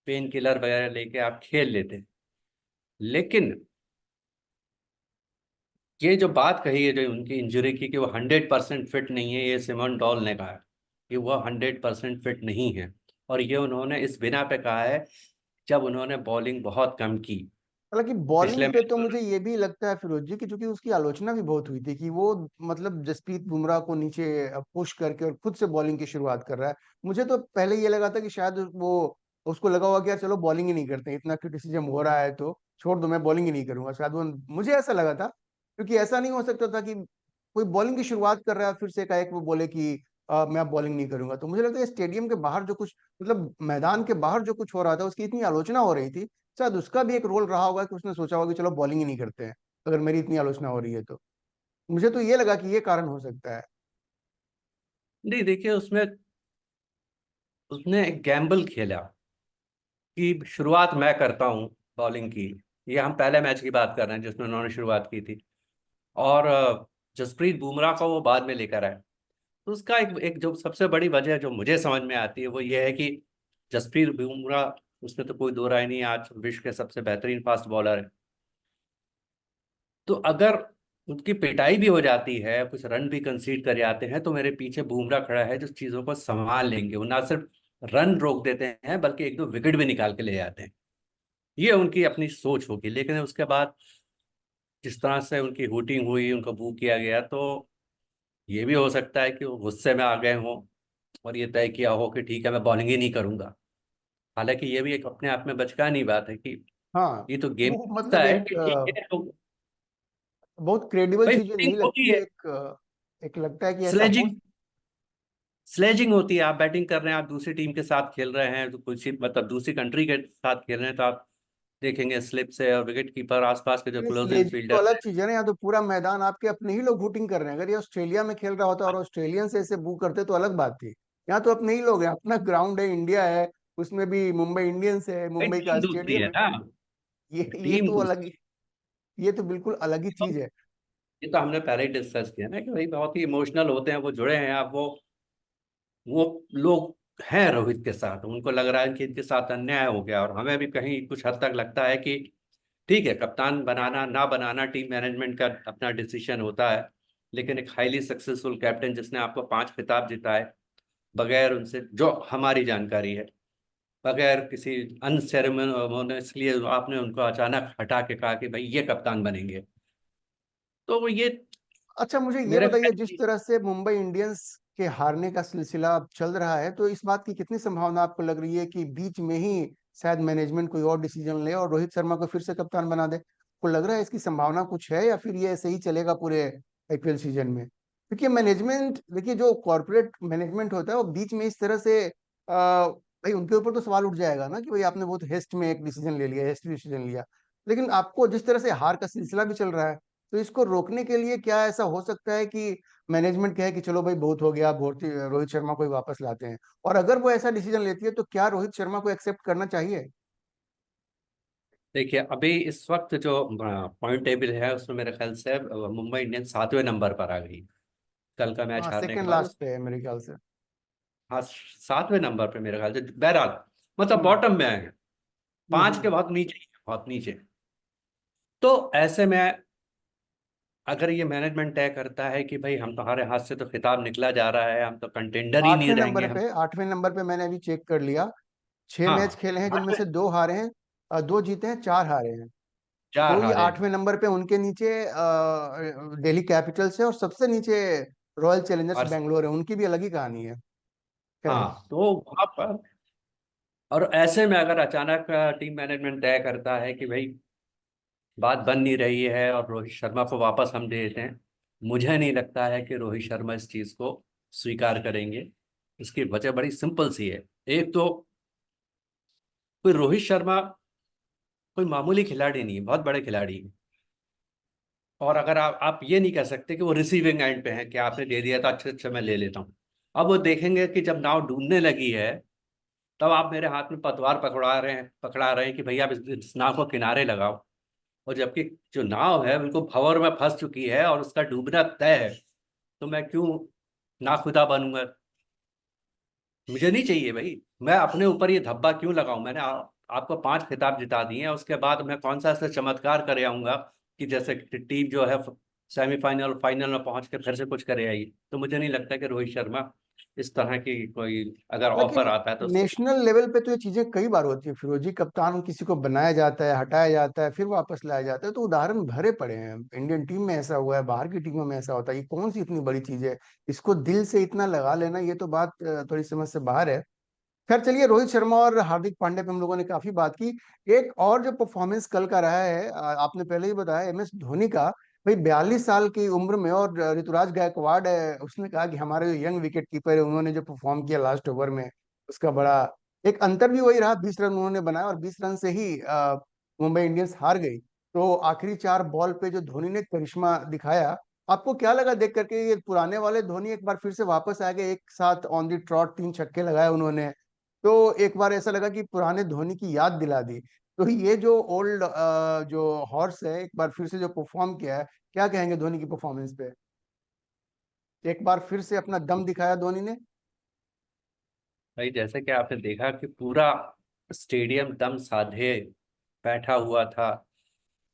पेन किलर वगैरह लेके आप खेल लेते हैं। लेकिन ये जो बात कही है जो उनकी इंजरी की, कि वो 100% फिट नहीं है, ये सिमन डॉल ने कहा है कि वो 100% फिट नहीं है। और ये उन्होंने इस बिना पे कहा है जब उन्होंने बॉलिंग बहुत कम की हालांकि पिछले बॉलिंग पे मैच तो में। मुझे ये भी लगता है फिरोज जी की, चूंकि उसकी आलोचना भी बहुत हुई थी कि वो मतलब जसप्रीत बुमराह को नीचे पुश करके और खुद से बॉलिंग की शुरुआत कर रहा है। मुझे तो पहले ये लगा था कि शायद वो उसको लगा हुआ कि यार चलो बॉलिंग ही नहीं करते, इतना क्रिटिसिज्म हो रहा है तो छोड़ दो, मैं बॉलिंग ही नहीं करूंगा। शायद वो, मुझे ऐसा लगा था, क्योंकि ऐसा नहीं हो सकता था कि कोई बॉलिंग की शुरुआत कर रहा है फिर से एकाएक वो बोले कि मैं अब बॉलिंग नहीं करूंगा। तो मुझे लगता है स्टेडियम के बाहर जो कुछ, मतलब मैदान के बाहर जो कुछ हो रहा था उसकी इतनी आलोचना हो रही थी, शायद उसका भी एक रोल रहा होगा कि उसने सोचा होगा कि चलो बॉलिंग ही नहीं करते हैं अगर मेरी इतनी आलोचना हो रही है तो। मुझे तो ये लगा कि ये कारण हो सकता है। नहीं देखिए, उसमें उसने एक गैम्बल खेला कि शुरुआत मैं करता हूँ बॉलिंग की। ये हम पहले मैच की बात कर रहे हैं जिसमें उन्होंने शुरुआत की थी। और जसप्रीत बुमराह को वो बाद में लेकर आए। तो उसका एक जो सबसे बड़ी वजह जो मुझे समझ में आती है वो ये है कि जसप्रीत बुमराह, उसमें तो कोई दो राय नहीं है, आज विश्व के सबसे बेहतरीन फास्ट बॉलर है। तो अगर उनकी पिटाई भी हो जाती है, कुछ रन भी कंसीड कर जाते हैं, तो मेरे पीछे बुमराह खड़ा है जो चीजों को संभाल लेंगे। वो ना सिर्फ रन रोक देते हैं बल्कि एक दो विकेट भी निकाल के ले जाते हैं। ये उनकी अपनी सोच होगी। लेकिन उसके बाद जिस तरह से उनकी हूटिंग हुई, उनको बू किया गया, तो ये भी हो सकता है कि वो गुस्से में आ गए हों और ये तय किया हो कि ठीक है मैं बॉलिंग ही नहीं करूंगा। हालांकि ये भी एक अपने आप में बचकानी बात है कि हाँ, ये तो गेम वो का मतलब है एक कि ठीक है तो बहुत क्रेडिबल भाई चीजें नहीं फील्डिंग लगती होती है। है, एक एक लगता है कि ऐसा हो। स्लेजिंग स्लेजिंग होती है। आप बैटिंग कर रहे हैं, आप दूसरी टीम के साथ खेल रहे हैं, तो कुछ मतलब दूसरी कंट्री के साथ खेल रहे हैं, तो आप देखेंगे स्लिप से और विकेट कीपर आसपास के जो क्लोज इन स्लेजिंग तो फील्डर्स अलग हैं। चीज है ना, यहाँ तो पूरा मैदान आपके अपने ही लोग वोटिंग कर रहे हैं। अगर ये ऑस्ट्रेलिया में खेल रहा होता और ऑस्ट्रेलियन से ऐसे बू करते तो अलग बात थी। यहाँ तो अपने ही लोग हैं, अपना ग्राउंड है, इंडिया है, उसमें भी मुंबई इंडियंस है, भाई मुंबई का टीम दूसरी स्टेडियम है है। ना, ये टीम तो दूसरी। अलग ही, ये तो बिल्कुल अलग ही चीज है। ये तो हमने पहले ही डिस्कस किया ना कि भाई बहुत ही इमोशनल होते हैं, वो जुड़े हैं। आप वो लोग हैं रोहित के साथ, उनको लग रहा है कि इनके साथ अन्याय हो गया। और हमें भी कहीं कुछ हद तक लगता है कि ठीक है, कप्तान बनाना ना बनाना टीम मैनेजमेंट का अपना डिसीजन होता है। लेकिन एक हाईली सक्सेसफुल कैप्टन जिसने आपको 5 खिताब जिताए, बगैर उनसे जो हमारी जानकारी है, बगैर किसी अनसेरेमोनियसली आपने उनको अचानक हटा के कहा कि भाई ये कप्तान बनेंगे, तो वो ये अच्छा, मुझे ये मेरे बताइए, ख्याल जिस की। तरह से मुंबई इंडियंस के हारने का सिलसिला अब चल रहा है, तो इस बात की कितनी संभावना आपको लग रही है कि बीच में ही शायद मैनेजमेंट कोई और डिसीजन ले और रोहित शर्मा को फिर से कप्तान बना दे? आपको लग रहा है इसकी संभावना कुछ है या फिर ये ऐसे ही चलेगा पूरे आईपीएल सीजन में? क्योंकि मैनेजमेंट, देखिए जो कॉर्पोरेट मैनेजमेंट होता है वो बीच में इस तरह से भाई उनके ऊपर तो सवाल उठ जाएगा ना कि भाई आपने बहुत हेस्ट में एक डिसीजन ले लिया, हेस्ट डिसीजन लिया। लेकिन आपको जिस तरह से हार का सिलसिला भी चल रहा है, तो इसको रोकने के लिए क्या ऐसा हो सकता है कि मैनेजमेंट कहे कि चलो भाई बहुत हो गया, भर्ती रोहित शर्मा को ही वापस लाते हैं? और अगर वो ऐसा डिसीजन लेती है तो क्या रोहित शर्मा को एक्सेप्ट करना चाहिए? देखिए अभी इस वक्त जो पॉइंट टेबल है उसमें मेरे ख्याल से मुंबई इंडियंस 7वें नंबर पर आ गई कल का मैच हाँ, हारने के सेकंड बाद। लास्ट पे है मेरे ख्याल से। हाँ, 7वें नंबर पे मेरे ख्याल से। बहरहाल मतलब हम्म बॉटम में आए हैं, हम्म 5 के हम्म। बहुत नीचे ही हैं, बहुत नीचे। तो ऐसे में अगर ये मैनेजमेंट तय करता है कि भाई हम तुम्हारे हाथ से तो खिताब निकला जा रहा है, हम तो कंटेंडर ही नहीं रहेंगे हम। आठवें नंबर पे मैंने अभी चेक कर लिया, 6 मैच हाँ, खेले हैं जिनमें आठवें। से 2 हारे हैं, 2 जीते हैं, 4 हारे हैं। चार तो ये हारे। 8वें नंबर पे उनके नीचे दिल्ली कैपिटल्स है, और सबसे नीचे रॉयल चैलेंजर्स और बेंगलोर है, उनकी भी अलग ही कहानी है। खैर। हाँ, तो वहां पर, और ऐसे में अगर अचानक टीम मैनेजमेंट तय करता है कि भाई बात बन नहीं रही है और रोहित शर्मा को वापस हम दे देते हैं, मुझे नहीं लगता है कि रोहित शर्मा इस चीज को स्वीकार करेंगे। इसकी वजह बड़ी सिंपल सी है। एक तो कोई रोहित शर्मा कोई मामूली खिलाड़ी नहीं है, बहुत बड़े खिलाड़ी है। और अगर आप ये नहीं कह सकते कि वो रिसीविंग एंड पे है कि आपने दे दिया तो अच्छे अच्छे मैं ले लेता हूँ। अब वो देखेंगे कि जब नाव डूबने लगी है, तब आप मेरे हाथ में पतवार पकड़ा रहे हैं कि भैया आप इस नाव को किनारे लगाओ। और जबकि जो नाव है बिल्कुल भंवर में फंस चुकी है और उसका डूबना तय है, तो मैं क्यों नाखुदा बनूंगा? मुझे नहीं चाहिए भाई। मैं अपने ऊपर ये धब्बा क्यों लगाऊं? मैंने आपको 5 खिताब जिता दिए हैं, उसके बाद मैं कौन सा ऐसा चमत्कार करे आऊंगा कि जैसे कि टीम जो है सेमीफाइनल फाइनल में पहुंच के फिर से कुछ करे आई। तो मुझे नहीं लगता कि रोहित शर्मा इस तरह की कोई अगर लेकिन ऑफर आता है तो नेशनल लेवल पे तो ये चीजें कई बार होती है फिरोजी, कप्तान किसी को बनाया जाता है, हटाया जाता है, फिर वापस लाया जाता है, तो उदाहरण भरे पड़े हैं। इंडियन टीम में ऐसा हुआ है, बाहर की टीमों में ऐसा होता है। ये कौन सी इतनी बड़ी चीज है, इसको दिल से इतना लगा लेना, ये तो बात थोड़ी समझ से बाहर है। खैर चलिए, रोहित शर्मा और हार्दिक पांड्या पे हम लोगों ने काफी बात की। एक और जो परफॉर्मेंस कल का रहा है, आपने पहले ही बताया, MS धोनी का। भाई 42 साल की उम्र में, और ऋतुराज गायकवाड़ है, उसने कहा कि हमारे जो यंग विकेट कीपर है, उन्होंने जो परफॉर्म किया लास्ट ओवर में, उसका बड़ा एक अंतर भी वही रहा। 20 रन उन्होंने बनाया, और 20 रन से ही मुंबई इंडियंस हार गई। तो आखिरी 4 बॉल पे जो धोनी ने करिश्मा दिखाया, आपको क्या लगा देख करके? ये पुराने वाले धोनी एक बार फिर से वापस आ गए, एक साथ ऑन दी ट्रॉट 3 छक्के लगाए उन्होंने। तो एक बार ऐसा लगा कि पुराने धोनी की याद दिला दी। तो ये जो ओल्ड जो हॉर्स है, एक बार फिर से जो परफॉर्म किया है, क्या कहेंगे धोनी की परफॉर्मेंस पे? एक बार फिर से अपना दम दिखाया धोनी ने। भाई जैसे कि आपने देखा कि पूरा स्टेडियम दम साधे बैठा हुआ था।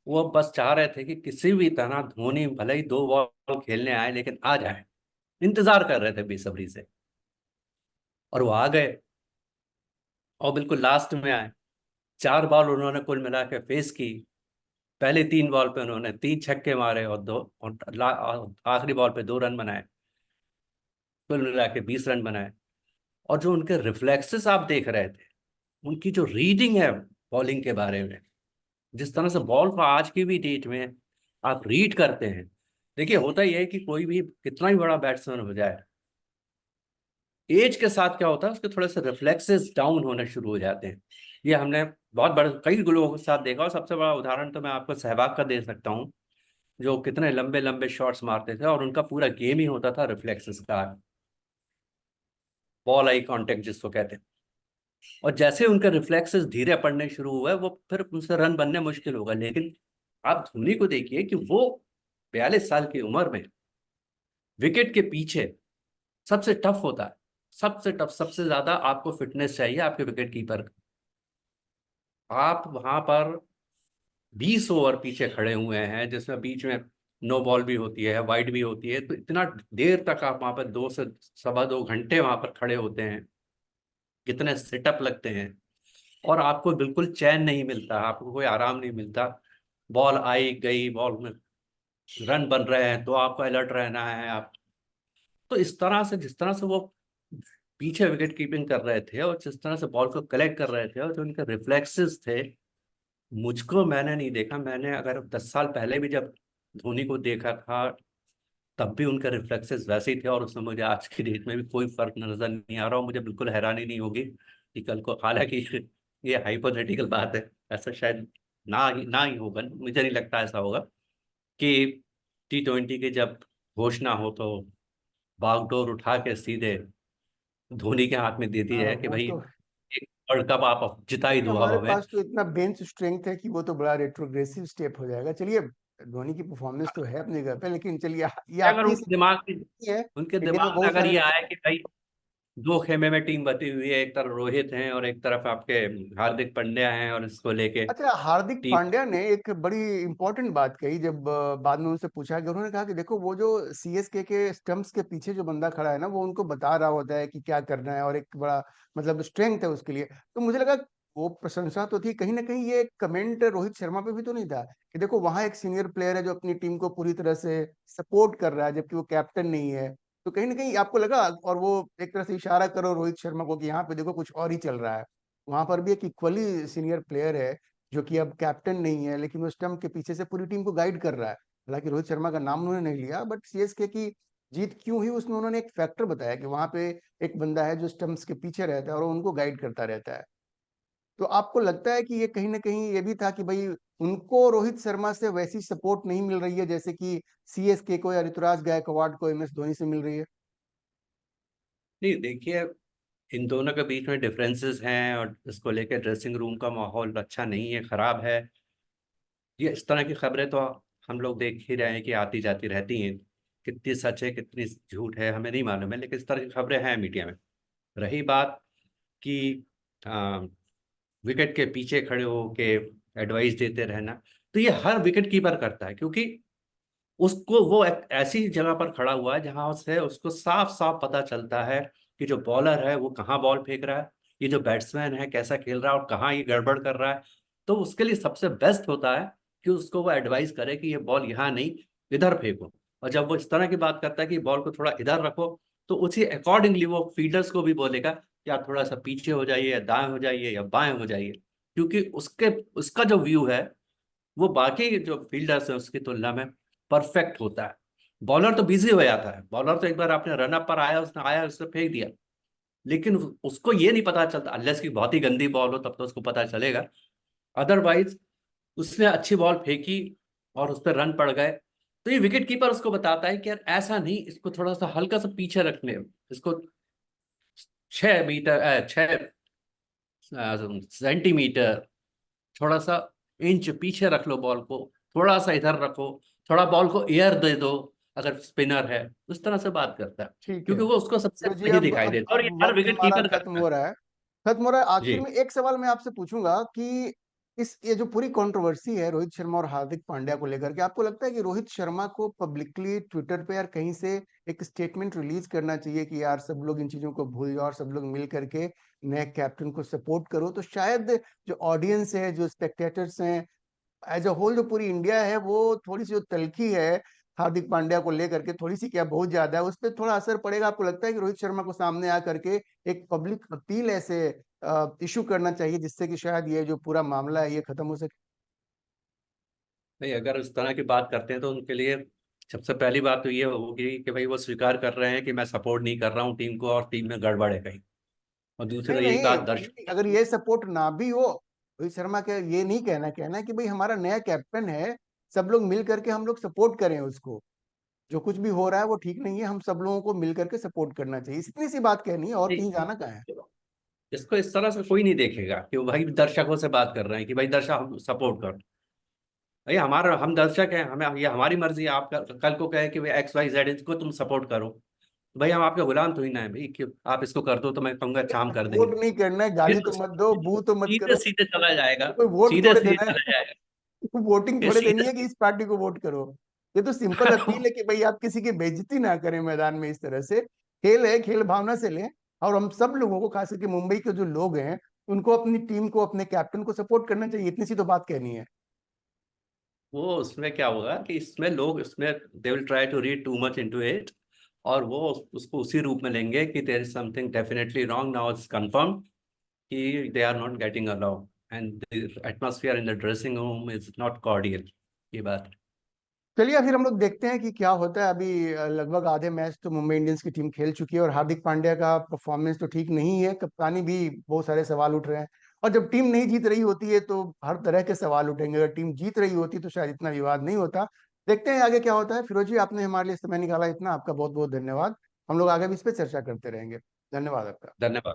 वो बस चाह रहे थे कि किसी भी तरह धोनी भले ही 2 बॉल खेलने आए लेकिन आ जाए। इंतजार कर रहे थे बेसब्री से। और वो आ गए, और बिल्कुल लास्ट में आए। 4 बॉल उन्होंने कुल मिला के फेस की। पहले 3 बॉल पे उन्होंने 3 छक्के मारे और और आखिरी बॉल पे 2 रन बनाए। कुल मिला के 20 रन बनाए। और जो उनके रिफ्लेक्सेस आप देख रहे थे, उनकी जो रीडिंग है बॉलिंग के बारे में, जिस तरह से बॉल को आज की भी डेट में आप रीड करते हैं। देखिए, होता ही है कि कोई भी कितना ही बड़ा बैट्समैन हो जाए, एज के साथ क्या होता है, उसके थोड़े से रिफ्लेक्सेस डाउन होने शुरू हो जाते हैं। ये हमने बहुत बड़े कई लोगों के साथ देखा, और सबसे बड़ा उदाहरण तो मैं आपको सहवाग का दे सकता हूँ, जो कितने लंबे लंबे शॉट्स मारते थे और उनका पूरा गेम ही होता था रिफ्लेक्सेस का, बॉल आई कांटेक्ट जिसको कहते हैं। और जैसे उनके रिफ्लेक्सेस धीरे पड़ने शुरू हुए, वो फिर उनसे रन बनने मुश्किल होगा। लेकिन आप धोनी को देखिए कि वो 42 साल की उम्र में विकेट के पीछे सबसे टफ होता है। सबसे टफ, सबसे ज्यादा आपको फिटनेस चाहिए आपके विकेट कीपर। आप वहां पर 20 ओवर पीछे खड़े हुए हैं, जिसमें बीच में नो बॉल भी होती है, वाइड भी होती है, तो इतना देर तक आप वहां पर 2 से 2.25 घंटे वहां पर खड़े होते हैं। कितने सेटअप लगते हैं, और आपको बिल्कुल चैन नहीं मिलता, आपको कोई आराम नहीं मिलता। बॉल आई गई, बॉल में रन बन रहे हैं तो आपको अलर्ट रहना है। आप तो इस तरह से, जिस तरह से वो पीछे विकेट कीपिंग कर रहे थे और जिस तरह से बॉल को कलेक्ट कर रहे थे और जो उनके रिफ्लेक्सेस थे, मुझको मैंने नहीं देखा। मैंने अगर 10 साल पहले भी जब धोनी को देखा था, तब भी उनके रिफ्लेक्सेस वैसे ही थे, और उसमें मुझे आज की डेट में भी कोई फर्क नजर नहीं आ रहा। और मुझे बिल्कुल हैरानी नहीं होगी कि कल को, हालांकि ये हाइपोथेटिकल बात है, ऐसा शायद ना ही होगा, मुझे नहीं लगता ऐसा होगा कि T20 की जब घोषणा हो तो बागडोर उठा के सीधे धोनी के हाथ में दे दी हाँ, जाए कि वो भाई तो। एक वर्ल्ड कप आप जिता ही नहीं, दो अब हमारे हमें। पास तो इतना बेंच स्ट्रेंथ है कि वो तो बड़ा रेट्रोग्रेसिव स्टेप हो जाएगा। चलिए, धोनी की परफॉर्मेंस तो है अपनी जगह पे, लेकिन चलिए, ये अगर आपकी है। उनके इंडिया में दिमाग में बहुत अगर सारे। ये आया कि भाई दो खेमे में टीम बटी हुई है, एक तरफ रोहित हैं और एक तरफ आपके हार्दिक पांड्या हैं, और इसको लेके अच्छा, हार्दिक टीम। पांड्या ने एक बड़ी इंपॉर्टेंट बात कही, जब बाद में उनसे पूछा गया, उन्होंने कहा कि देखो, वो जो CSK के स्टंप्स के पीछे जो बंदा खड़ा है ना, वो उनको बता रहा होता है कि क्या करना है, और एक बड़ा मतलब स्ट्रेंथ है उसके लिए। तो मुझे लगा वो प्रशंसा तो थी, कहीं ना कहीं ये कमेंट रोहित शर्मा पे भी तो नहीं था कि देखो वहां एक सीनियर प्लेयर है जो अपनी टीम को पूरी तरह से सपोर्ट कर रहा है जबकि वो कैप्टन नहीं है। तो कहीं ना कहीं आपको लगा, और वो एक तरह से इशारा करो रोहित शर्मा को कि यहाँ पे देखो कुछ और ही चल रहा है। वहां पर भी एक इक्वली सीनियर प्लेयर है जो कि अब कैप्टन नहीं है, लेकिन वो स्टंप के पीछे से पूरी टीम को गाइड कर रहा है। हालांकि रोहित शर्मा का नाम उन्होंने नहीं लिया, बट सीएसके की जीत क्यों हुई उसमें उन्होंने एक फैक्टर बताया कि वहां पे एक बंदा है जो स्टंप्स के पीछे रहता है और वो उनको गाइड करता रहता है। तो आपको लगता है कि ये कहीं ना कहीं ये भी था कि भाई उनको रोहित शर्मा से वैसी सपोर्ट नहीं मिल रही है जैसे कि सीएसके को या ऋतुराज गायकवाड़ को एमएस धोनी से मिल रही है? नहीं, देखिए, इन दोनों के बीच में डिफरेंसेस हैं और इसको लेकर ड्रेसिंग रूम का माहौल अच्छा नहीं है, खराब है। ये इस तरह की खबरें तो हम लोग देख ही रहे हैं कि आती जाती रहती हैं। कितनी सच है कितनी झूठ है हमें नहीं मालूम है, लेकिन इस तरह की खबरें हैं मीडिया में। रही बात कि विकेट के पीछे खड़े होके एडवाइस देते रहना, तो ये हर विकेट कीपर करता है, क्योंकि उसको वो एक ऐसी जगह पर खड़ा हुआ है जहां से उसको साफ साफ पता चलता है कि जो बॉलर है वो कहाँ बॉल फेंक रहा है, ये जो बैट्समैन है कैसा खेल रहा है और कहाँ ये गड़बड़ कर रहा है। तो उसके लिए सबसे बेस्ट होता है कि उसको वो एडवाइस करे कि ये बॉल यहाँ नहीं, इधर फेंको। और जब वो इस तरह की बात करता है कि बॉल को थोड़ा इधर रखो, तो उसी अकॉर्डिंगली वो फील्डर्स को भी बोलेगा कि आप थोड़ा सा पीछे हो जाइए, या दाएं हो जाइए, या बाएं हो जाइए। क्योंकि उसके उसका जो व्यू है वो बाकी जो फील्डर्स है उसकी तुलना में परफेक्ट होता है। बॉलर तो बिजी हो जाता है, बॉलर तो एक बार आपने रन अप पर आया, उसने आया उसने फेंक दिया, लेकिन उसको ये नहीं पता चलता, अनलेस की बहुत ही गंदी बॉल हो तब तो उसको पता चलेगा। अदरवाइज उसने अच्छी बॉल फेंकी और उस पर रन पड़ गए, तो ये विकेट कीपर उसको बताता है कि यार ऐसा नहीं, इसको थोड़ा सा हल्का सा पीछे रखने, इसको 6 मीटर 6 सेंटीमीटर, थोड़ा सा इंच पीछे रख लो बॉल को, थोड़ा सा इधर रखो, थोड़ा बॉल को एयर दे दो अगर स्पिनर है। उस तरह से बात करता है, ठीक है। क्योंकि वो उसको सबसे तो जी सही अब दिखाई अब देता है और ये अब हर वक्त विकेट हमारा कीपर खत्म करता है। हो रहा है। खत्म हो रहा है, जी। आखिर में एक सवाल मैं आपसे पूछूंगा कि इस ये जो पूरी कंट्रोवर्सी है रोहित शर्मा और हार्दिक पांड्या को लेकर के, आपको लगता है कि रोहित शर्मा को पब्लिकली ट्विटर पे यार कहीं से एक स्टेटमेंट रिलीज करना चाहिए कि यार सब लोग इन चीजों को भूल जाओ और सब लोग मिल करके नए कैप्टन को सपोर्ट करो, तो शायद जो ऑडियंस है जो स्पेक्टेटर्स हैं एज अ होल जो पूरी इंडिया है वो थोड़ी सी जो तलखी है हार्दिक पांड्या को लेकर के, थोड़ी सी क्या बहुत ज्यादा है, उस पर थोड़ा असर पड़ेगा? आपको लगता है कि रोहित शर्मा को सामने आकर के एक पब्लिक अपील ऐसे इशू करना चाहिए जिससे कि शायद ये जो पूरा मामला है ये खत्म हो सके? भाई अगर इस तरह की बात करते हैं तो उनके लिए सबसे पहली बात तो ये होगी कि भाई वो स्वीकार कर रहे हैं कि मैं सपोर्ट नहीं कर रहा हूँ टीम को और टीम में गड़बड़ है कहीं। और दूसरी नहीं रही नहीं बात नहीं, दर्शक। अगर ये सपोर्ट ना भी हो, रोहित शर्मा के ये नहीं कहना कहना है कि भाई हमारा नया कैप्टन है, सब लोग मिल करके हम लोग सपोर्ट करें उसको, जो कुछ भी हो रहा है वो ठीक नहीं है, हम सब लोगों को मिल करके सपोर्ट करना चाहिए, इतनी सी बात कहनी है, और कहीं जाना कहाँ है? इसको इस तरह से कोई नहीं देखेगा कि वो भाई दर्शकों से बात कर रहे हैं कि भाई दर्शक हम सपोर्ट कर। भाई हमारा हम दर्शक हैं, हमें ये हमारी मर्जी है, आप कल को कहे कि भाई एक्स वाई जेड इसको तुम सपोर्ट करो, तो भाई हम आपके गुलाम तो ही ना है भाई कि आप इसको कर दो तो मैं कहूंगा शाम कर देंगे। वोट नहीं करना है, गाली फिर तो मत दो, बू तो मत सीधे करो। सीधे चला जाएगा, कोई वोट सीधे थोड़े सीधे देना चला है। जाएगा, वोटिंग ये थोड़े देनी सीधे है कि सीधे। इस पार्टी को वोट करो। ये तो सिंपल अपील है कि भाई आप किसी की बेइज्जती ना करें मैदान में इस तरह से। खेल है, खेल भावना से लें, और हम सब लोगों को खास करके मुंबई के जो लोग हैं उनको अपनी टीम को अपने कैप्टन को सपोर्ट करना चाहिए, इतनी सी तो बात कहनी है। वो उसमें क्या होगा कि इसमें लोग इसमें they will try to read too much into it, और वो उसको उसी रूप में लेंगे कि there is something definitely wrong, now it's confirm कि they are not getting allowed and the atmosphere in the dressing room is not cordial. ये बात। चलिए फिर हम लोग देखते हैं कि क्या होता है। अभी लगभग आधे मैच तो मुंबई इंडियंस की टीम खेल चुकी है और हार्दिक पांड्या का परफॉर्मेंस तो ठीक नहीं है, कप्तानी भी बहुत सारे सवाल उठ रहे हैं। और जब टीम नहीं जीत रही होती है तो हर तरह के सवाल उठेंगे, अगर टीम जीत रही होती तो शायद इतना विवाद नहीं होता। देखते हैं आगे क्या होता है। फिरोजी, आपने हमारे लिए समय निकाला, इतना आपका बहुत बहुत धन्यवाद। हम लोग आगे भी इस पर चर्चा करते रहेंगे। धन्यवाद आपका। धन्यवाद।